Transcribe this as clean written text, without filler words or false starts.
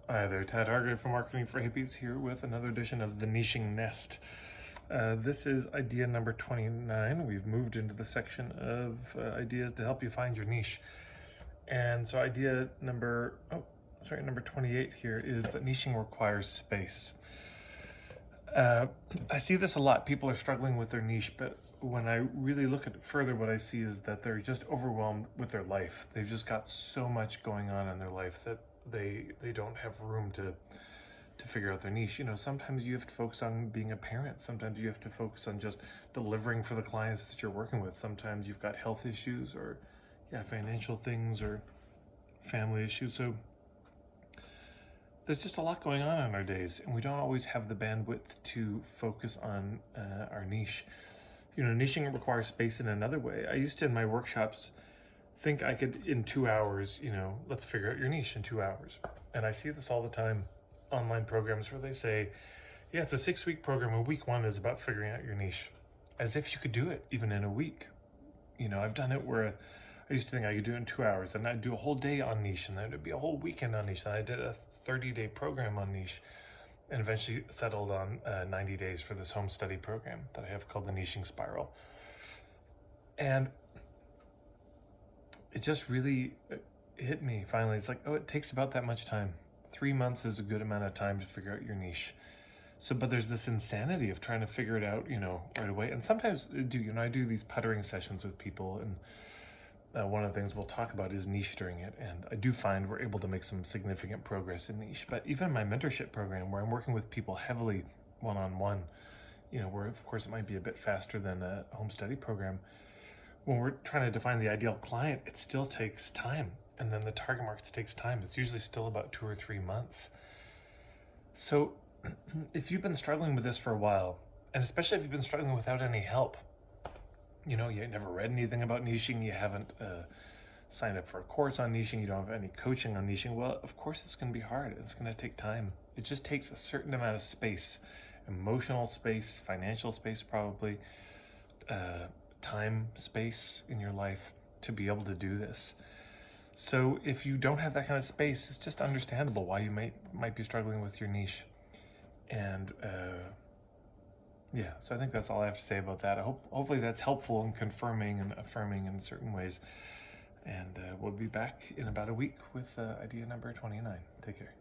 Hi there, Tad Hargrave from Marketing for Hippies here with another edition of The Niching Nest. This is idea number 29. We've moved into the section of ideas to help you find your niche. And so idea number 28 here is that niching requires space. I see this a lot. People are struggling with their niche, but when I really look at it further, what I see is that they're just overwhelmed with their life. They've just got so much going on in their life that they don't have room to figure out their niche. You know, sometimes you have to focus on being a parent. Sometimes you have to focus on just delivering for the clients that you're working with. Sometimes you've got health issues or financial things or family issues. So there's just a lot going on in our days, and we don't always have the bandwidth to focus on our niche. You know, niching requires space in another way. I used to, in my workshops, think I could, in 2 hours, let's figure out your niche in 2 hours. And I see this all the time, online programs where they say, yeah, it's a 6-week program and week 1 is about figuring out your niche. As if you could do it even in a week. You know, I've done it where I used to think I could do it in 2 hours, and I'd do a whole day on niche, and then it'd be a whole weekend on niche, and I did a 30-day program on niche, and eventually settled on 90 days for this Homestudy program that I have called the Niching Spiral. And it just really hit me finally. It's like, oh, it takes about that much time. 3 months is a good amount of time to figure out your niche. So, but there's this insanity of trying to figure it out, right away. And sometimes I do these puttering sessions with people, and one of the things we'll talk about is niche during it. And I do find we're able to make some significant progress in niche. But even my mentorship program, where I'm working with people heavily one-on-one, where of course it might be a bit faster than a home study program, when we're trying to define the ideal client, it still takes time. And then the target market takes time. It's usually still about 2 or 3 months. So if you've been struggling with this for a while, and especially if you've been struggling without any help, you never read anything about niching, you haven't signed up for a course on niching, you don't have any coaching on niching, well, of course it's going to be hard. It's going to take time. It just takes a certain amount of space, emotional space, financial space probably, time, space in your life to be able to do this. So if you don't have that kind of space, it's just understandable why you might be struggling with your niche. And so I think that's all I have to say about that. Hopefully that's helpful in confirming and affirming in certain ways. And we'll be back in about a week with idea number 29. Take care.